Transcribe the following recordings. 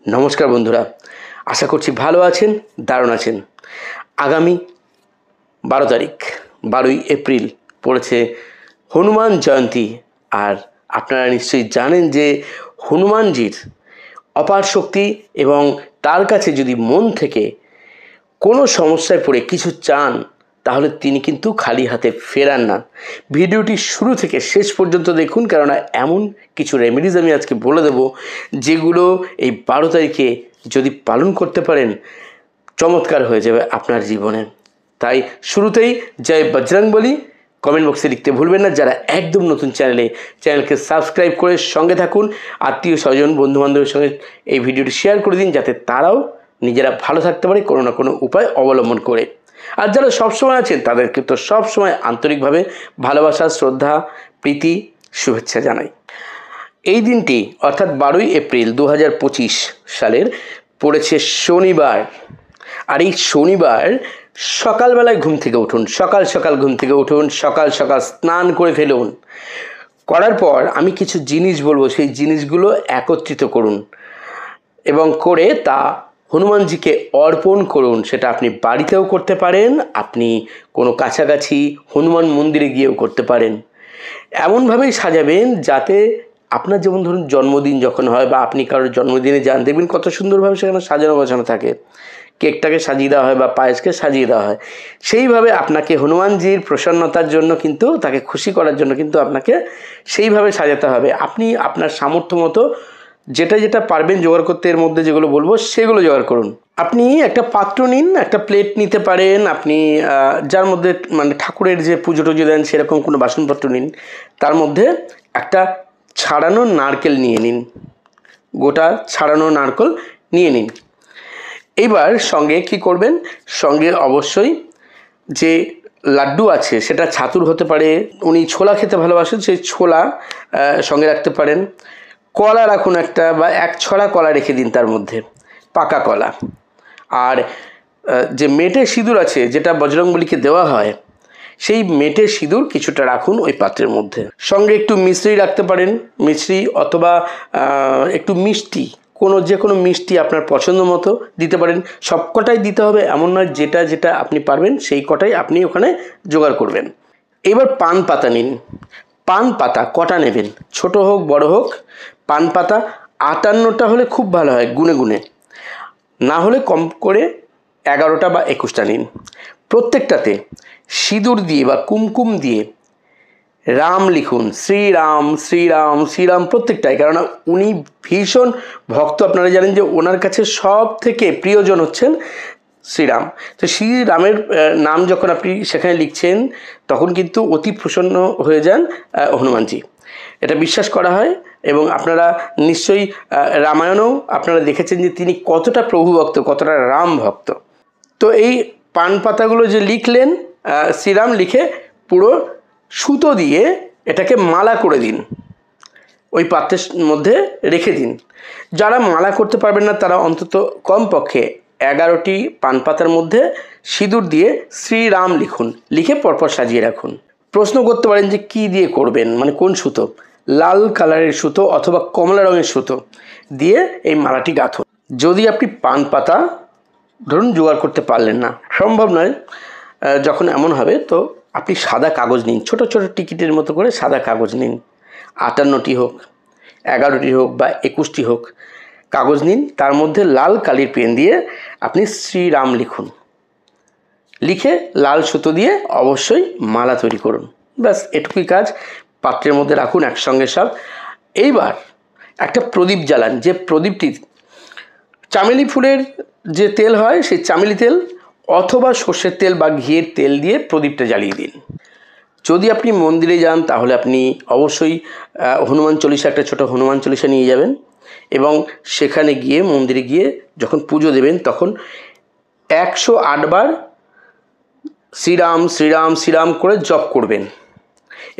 নমস্কার বন্ধুরা, আশা করছি ভালো আছেন, দারুণ আছেন। আগামী 12 তারিখ 12ই এপ্রিল পড়েছে হনুমান জয়ন্তী। আর আপনারা নিশ্চয়ই জানেন যে হনুমানজির অপার শক্তি এবং তার কাছে যদি মন থেকে কোনো সমস্যায় পড়ে কিছু চান তাহলে তিনি কিন্তু খালি হাতে ফেরান না। ভিডিওটি শুরু থেকে শেষ পর্যন্ত দেখুন, কেননা এমন কিছু রেমেডিজ আমি আজকে বলে দেব যেগুলো এই 12 তারিখে যদি পালন করতে পারেন চমৎকার হয়ে যাবে আপনার জীবনে। তাই শুরুতেই জয় বজরংবলী কমেন্ট বক্সে লিখতে ভুলবেন না। যারা একদম নতুন চ্যানেলকে সাবস্ক্রাইব করে সঙ্গে থাকুন। আত্মীয় স্বজন বন্ধুবান্ধবের সঙ্গে এই ভিডিওটি শেয়ার করে দিন, যাতে তারাও নিজেরা ভালো থাকতে পারে কোনো না কোনো উপায় অবলম্বন করে। আর যারা সবসময় আছেন তাদেরকে তো সবসময় আন্তরিকভাবে ভালোবাসা, শ্রদ্ধা, প্রীতি, শুভেচ্ছা জানাই। এই দিনটি অর্থাৎ 12ই এপ্রিল 2025 সালের পড়েছে শনিবার। আর এই শনিবার সকালবেলায় ঘুম থেকে উঠুন, সকাল সকাল ঘুম থেকে উঠুন, সকাল সকাল স্নান করে ফেলুন। করার পর আমি কিছু জিনিস বলবো, সেই জিনিসগুলো একত্রিত করুন এবং করে তা হনুমানজিকে অর্পণ করুন। সেটা আপনি বাড়িতেও করতে পারেন, আপনি কোনো কাছাকাছি হনুমান মন্দিরে গিয়েও করতে পারেন। এমনভাবেই সাজাবেন যাতে আপনার যেমন ধরুন জন্মদিন যখন হয় বা আপনি কারোর জন্মদিনে যান, দেখবেন কত সুন্দরভাবে সেখানে সাজানো গোছানো থাকে। কেকটাকে সাজিয়ে দেওয়া হয় বা পায়েসকে সাজিয়ে দেওয়া হয়। সেইভাবে আপনাকে হনুমানজির প্রসন্নতার জন্য কিন্তু, তাকে খুশি করার জন্য কিন্তু আপনাকে সেইভাবে সাজাতে হবে। আপনি আপনার সামর্থ্য মতো যেটা যেটা পারবেন জোগাড় করতে, এর মধ্যে যেগুলো বলবো সেগুলো জোগাড় করুন। আপনি একটা পাত্র নিন, একটা প্লেট নিতে পারেন, আপনি যার মধ্যে মানে ঠাকুরের যে পুজো টুজো দেন সেরকম কোনো বাসনপত্র নিন। তার মধ্যে একটা ছাড়ানো নারকেল নিয়ে নিন, গোটা ছাড়ানো নারকেল নিয়ে নিন। এইবার সঙ্গে কি করবেন, সঙ্গে অবশ্যই যে লাড্ডু আছে সেটা ছাতুর হতে পারে, উনি ছোলা খেতে ভালোবাসেন, সেই ছোলা সঙ্গে রাখতে পারেন। কলা রাখুন একটা বা এক ছড়া কলা রেখে দিন, তার মধ্যে পাকা কলা। আর যে মেটে সিঁদুর আছে যেটা বজরংবলীকে দেওয়া হয়, সেই মেটে সিঁদুর কিছুটা রাখুন ওই পাত্রের মধ্যে। সঙ্গে একটু মিশ্রি রাখতে পারেন, মিশ্রি অথবা একটু মিষ্টি, যে কোনো মিষ্টি আপনার পছন্দ মতো দিতে পারেন। সব কটাই দিতে হবে এমন নয়, যেটা যেটা আপনি পারবেন সেই কটাই আপনি ওখানে জোগাড় করবেন। এবার পান পাতা নিন। পান পাতা কটা নেবেন, ছোট হোক বড় হোক। পান পাতা 58টা হলে খুব ভালো হয়, গুনে গুনে, না হলে কম করে 11টা বা 21টা নিন। প্রত্যেকটাতে সিঁদুর দিয়ে বা কুমকুম দিয়ে রাম লিখুন, শ্রীরাম শ্রীরাম শ্রীরাম, প্রত্যেকটাই। কেননা উনি ভীষণ ভক্ত, আপনারা জানেন যে ওনার কাছে সব থেকে প্রিয়জন হচ্ছেন শ্রীরাম। তো শ্রীরামের নাম যখন আপনি সেখানে লিখছেন তখন কিন্তু অতি প্রসন্ন হয়ে যান হনুমানজি, এটা বিশ্বাস করা হয়। এবং আপনারা নিশ্চয়ই রামায়ণেও আপনারা দেখেছেন যে তিনি কতটা প্রভু ভক্ত, কতটা রাম ভক্ত। তো এই পান পাতাগুলো যে লিখলেন, শ্রীরাম লিখে পুরো সুতো দিয়ে এটাকে মালা করে দিন, ওই পাত্রের মধ্যে রেখে দিন। যারা মালা করতে পারবেন না তারা অন্তত কমপক্ষে 11টি পান পাতার মধ্যে সিঁদুর দিয়ে শ্রীরাম লিখুন, লিখে পরপর সাজিয়ে রাখুন। প্রশ্ন করতে পারেন যে কি দিয়ে করবেন, মানে কোন সুতো? লাল কালারের সুতো অথবা কমলা রঙের সুতো দিয়ে এই মালাটি গাঁথুন। যদি আপনি পান পাতা ধরুন জোগাড় করতে পারলেন না, সম্ভব নয়, যখন এমন হবে তো আপনি সাদা কাগজ নিন, ছোট ছোট টিকিটের মতো করে সাদা কাগজ নিন। 58টি হোক, 11টি হোক বা 21টি হোক কাগজ নিন। তার মধ্যে লাল কালির পেন দিয়ে আপনি শ্রীরাম লিখুন, লিখে লাল সুতো দিয়ে অবশ্যই মালা তৈরি করুন। ব্যাস এটুকুই কাজ। পাত্রের মধ্যে রাখুন একসঙ্গে সব। এইবার একটা প্রদীপ জ্বালান, যে প্রদীপটি চামেলি ফুলের যে তেল হয় সেই চামেলি তেল অথবা সর্ষের তেল বা ঘিয়ের তেল দিয়ে প্রদীপটা জ্বালিয়ে দিন। যদি আপনি মন্দিরে যান তাহলে আপনি অবশ্যই হনুমান চল্লিশা, একটা ছোটো হনুমান চল্লিশা নিয়ে যাবেন এবং সেখানে গিয়ে মন্দিরে গিয়ে যখন পুজো দেবেন তখন 108 বার শ্রীরাম শ্রীরাম শ্রীরাম করে জপ করবেন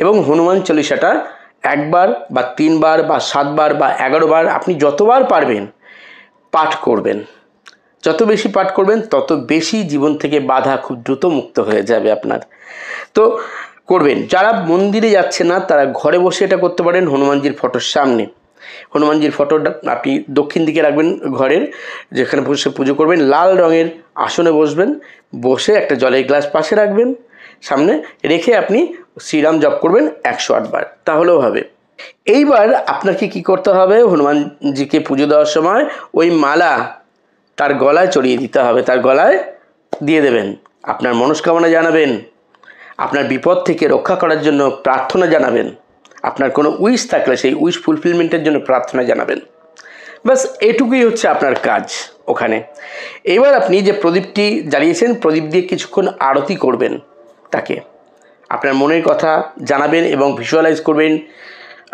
এবং হনুমান চল্লিশাটা 1 বার বা 3 বার বা 7 বার বা 11 বার আপনি যতবার পারবেন পাঠ করবেন। যত বেশি পাঠ করবেন তত বেশি জীবন থেকে বাধা খুব দ্রুত মুক্ত হয়ে যাবে আপনার। তো করবেন। যারা মন্দিরে যাচ্ছে না তারা ঘরে বসে এটা করতে পারেন হনুমানজির ফটোর সামনে। হনুমানজির ফটোটা আপনি দক্ষিণ দিকে রাখবেন ঘরের, যেখানে বসে পুজো করবেন। লাল রঙের আসনে বসবেন, বসে একটা জলের গ্লাস পাশে রাখবেন, সামনে রেখে আপনি শ্রীরাম জপ করবেন 108 বার, তাহলেও হবে। এইবার আপনাকে কি করতে হবে, হনুমানজিকে পুজো দেওয়ার সময় ওই মালা তার গলায় চড়িয়ে দিতে হবে, তার গলায় দিয়ে দেবেন। আপনার মনস্কামনা জানাবেন, আপনার বিপদ থেকে রক্ষা করার জন্য প্রার্থনা জানাবেন, আপনার কোনো উইশ থাকলে সেই উইশ ফুলফিলমেন্টের জন্য প্রার্থনা জানাবেন। ব্যাস এটুকুই হচ্ছে আপনার কাজ ওখানে। এবার আপনি যে প্রদীপটি জ্বালিয়েছেন, প্রদীপ দিয়ে কিছুক্ষণ আরতি করবেন, তাকে আপনার মনের কথা জানাবেন এবং ভিজুয়ালাইজ করবেন,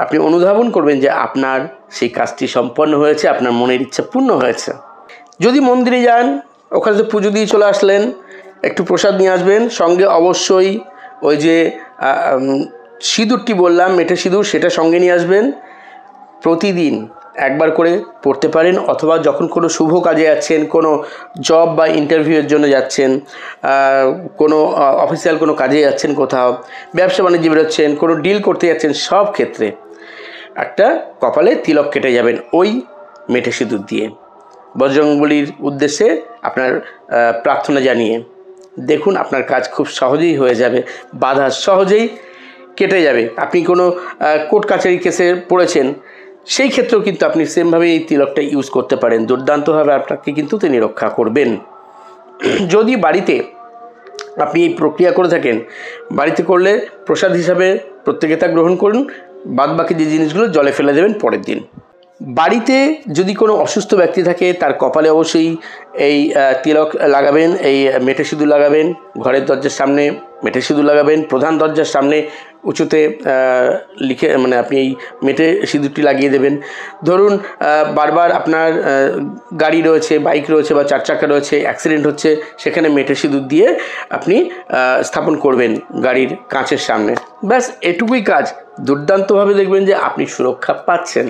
আপনি অনুধাবন করবেন যে আপনার সেই কাজটি সম্পন্ন হয়েছে, আপনার মনের ইচ্ছা পূর্ণ হয়েছে। যদি মন্দিরে যান, ওখানে তো পুজো দিয়ে চলে আসলেন, একটু প্রসাদ নিয়ে আসবেন, সঙ্গে অবশ্যই ওই যে সিঁদুরটি বললাম, মেটে সিঁদুর, সেটা সঙ্গে নিয়ে আসবেন। প্রতিদিন একবার করে পড়তে পারেন, অথবা যখন কোনো শুভ কাজে যাচ্ছেন, কোনো জব বা ইন্টারভিউয়ের জন্য যাচ্ছেন, কোনো অফিসিয়াল কোনো কাজে যাচ্ছেন, কোথাও ব্যবসা বাণিজ্যে বেরোচ্ছেন, কোনো ডিল করতে যাচ্ছেন, সব ক্ষেত্রে একটা কপালে তিলক কেটে যাবেন ওই মেটে সিঁদুর দিয়ে, বজরংবলীর উদ্দেশ্যে আপনার প্রার্থনা জানিয়ে। দেখুন আপনার কাজ খুব সহজেই হয়ে যাবে, বাধা সহজেই কেটে যাবে। আপনি কোনো কোর্ট কাছারি কেসে পড়েছেন, সেই ক্ষেত্রেও কিন্তু আপনি সেমভাবে এই তিলকটা ইউজ করতে পারেন, দুর্দান্তভাবে আপনাকে কিন্তু তিনি রক্ষা করবেন। যদি বাড়িতে আপনি এই প্রক্রিয়া করে থাকেন, বাড়িতে করলে প্রসাদ হিসাবে প্রত্যেকে তা গ্রহণ করুন, বাদবাকি যে জিনিসগুলো জলে ফেলে দেবেন পরের দিন। বাড়িতে যদি কোনো অসুস্থ ব্যক্তি থাকে, তার কপালে অবশ্যই এই তিলক লাগাবেন, এই মেটে সিঁদুর লাগাবেন। ঘরের দরজার সামনে মেটে সিঁদুর লাগাবেন, প্রধান দরজার সামনে উঁচুতে লিখে মানে আপনি এই মেটে সিঁদুরটি লাগিয়ে দেবেন। ধরুন বারবার আপনার গাড়ি রয়েছে, বাইক রয়েছে বা 4 চাকা রয়েছে, অ্যাক্সিডেন্ট হচ্ছে, সেখানে মেটে সিঁদুর দিয়ে আপনি স্থাপন করবেন গাড়ির কাঁচের সামনে। ব্যাস এটুকুই কাজ, দুর্দান্তভাবে দেখবেন যে আপনি সুরক্ষা পাচ্ছেন।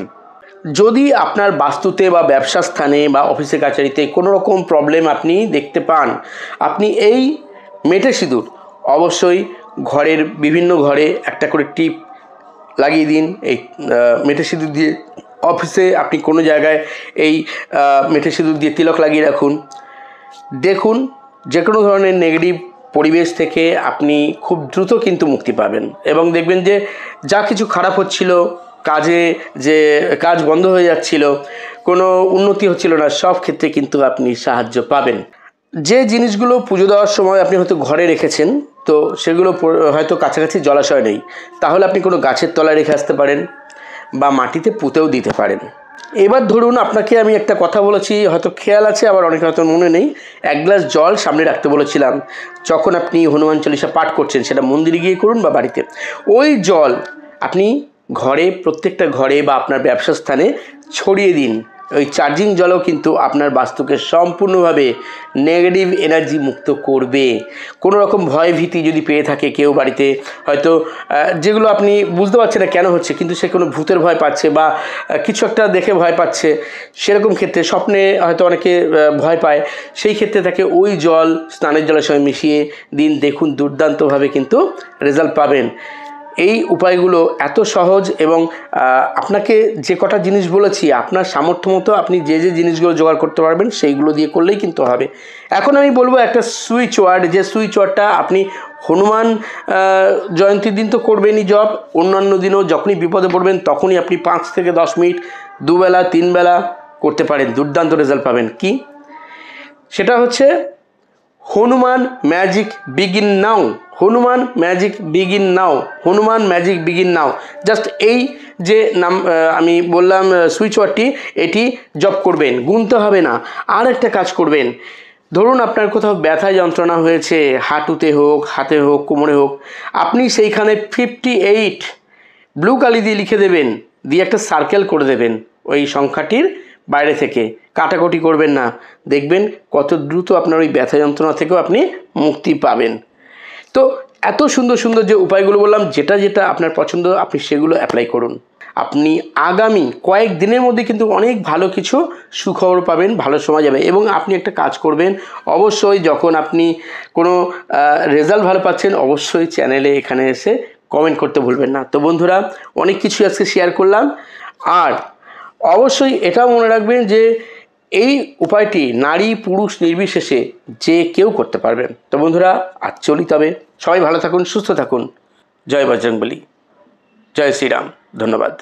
যদি আপনার বাস্তুতে বা ব্যবসা স্থানে বা অফিসে কাছারিতে কোনো রকম প্রবলেম আপনি দেখতে পান, আপনি এই মেটে সিঁদুর অবশ্যই ঘরের বিভিন্ন ঘরে একটা করে টিপ লাগিয়ে দিন। এই মেটে সিঁদুর দিয়ে অফিসে আপনি কোনো জায়গায় এই মেটে সিঁদুর দিয়ে তিলক লাগিয়ে রাখুন। দেখুন যে কোনো ধরনের নেগেটিভ পরিবেশ থেকে আপনি খুব দ্রুত কিন্তু মুক্তি পাবেন, এবং দেখবেন যে যা কিছু খারাপ হচ্ছিল, কাজে যে কাজ বন্ধ হয়ে যাচ্ছিল, কোনো উন্নতি হচ্ছিল না, সব ক্ষেত্রে কিন্তু আপনি সাহায্য পাবেন। যে জিনিসগুলো পুজো দেওয়ার সময় আপনি হয়তো ঘরে রেখেছেন, তো সেগুলো হয়তো কাছাকাছি জলাশয় নেই, তাহলে আপনি কোনো গাছের তলায় রেখে আসতে পারেন বা মাটিতে পুঁতেও দিতে পারেন। এবার ধরুন আপনাকে আমি একটা কথা বলেছি, হয়তো খেয়াল আছে, আবার অনেক হয়তো মনে নেই। 1 গ্লাস জল সামনে রাখতে বলেছিলাম, যখন আপনি হনুমান চল্লিশা পাঠ করছেন, সেটা মন্দিরে গিয়ে করুন বা বাড়িতে। ওই জল আপনি ঘরে, প্রত্যেকটা ঘরে বা আপনার ব্যবসা স্থানে ছড়িয়ে দিন। ওই চার্জিং জলও কিন্তু আপনার বাস্তুকে সম্পূর্ণভাবে নেগেটিভ এনার্জি মুক্ত করবে। কোনো রকম ভয় ভীতি যদি পেয়ে থাকে কেউ বাড়িতে, হয়তো যেগুলো আপনি বুঝতে পারছেন না কেন হচ্ছে, কিন্তু সে কোনো ভূতের ভয় পাচ্ছে বা কিছু একটা দেখে ভয় পাচ্ছে, সেরকম ক্ষেত্রে স্বপ্নে হয়তো অনেকে ভয় পায়, সেই ক্ষেত্রে তাকে ওই জল স্নানের জলের সঙ্গে মিশিয়ে দিন। দেখুন দুর্দান্তভাবে কিন্তু রেজাল্ট পাবেন। এই উপায়গুলো এত সহজ, এবং আপনাকে যে কটা জিনিস বলেছি আপনার সামর্থ্য মতো আপনি যে যে জিনিসগুলো জোগাড় করতে পারবেন সেইগুলো দিয়ে করলেই কিন্তু হবে। এখন আমি বলবো একটা সুইচ ওয়ার্ড, যে সুইচ ওয়ার্ডটা আপনি হনুমান জয়ন্তীর দিন তো করবেনই জব, অন্যান্য দিনও যখনই বিপদে পড়বেন তখনই আপনি 5 থেকে 10 মিনিট 2 বেলা 3 বেলা করতে পারেন, দুর্দান্ত রেজাল্ট পাবেন। কি সেটা হচ্ছে হনুমান ম্যাজিক বিগিন নাও, হনুমান ম্যাজিক বিগিন নাও, হনুমান ম্যাজিক বিগিন নাও। জাস্ট এই যে নাম আমি বললাম সুইচ ওয়ার্ডটি, এটি জপ করবেন, গুনতে হবে না। আর একটা কাজ করবেন, ধরুন আপনার কোথাও ব্যথা যন্ত্রণা হয়েছে, হাঁটুতে হোক, হাতে হোক, কোমরে হোক, আপনি সেইখানে 58 ব্লু কালি দিয়ে লিখে দেবেন, দিয়ে একটা সার্কেল করে দেবেন ওই সংখ্যাটির বাইরে থেকে, কাটাকুটি করবেন না। দেখবেন কত দ্রুত আপনার ওই ব্যথা যন্ত্রণা থেকেও আপনি মুক্তি পাবেন। তো এত সুন্দর সুন্দর যে উপায়গুলো বললাম, যেটা যেটা আপনার পছন্দ আপনি সেগুলো অ্যাপ্লাই করুন। আপনি আগামী কয়েক দিনের মধ্যে কিন্তু অনেক ভালো কিছু সুখবর পাবেন, ভালো সময় যাবে। এবং আপনি একটা কাজ করবেন, অবশ্যই যখন আপনি কোনো রেজাল্ট ভালো পাচ্ছেন, অবশ্যই চ্যানেলে এখানে এসে কমেন্ট করতে ভুলবেন না। তো বন্ধুরা, অনেক কিছু আজকে শেয়ার করলাম, আর অবশ্যই এটাও মনে রাখবেন যে এই উপায়টি নারী পুরুষ নির্বিশেষে যে কেউ করতে পারবেন। তো বন্ধুরা, আজ চলি তবে। সবাই ভালো থাকুন, সুস্থ থাকুন। জয় বজরংবলী, জয় শ্রীরাম। ধন্যবাদ।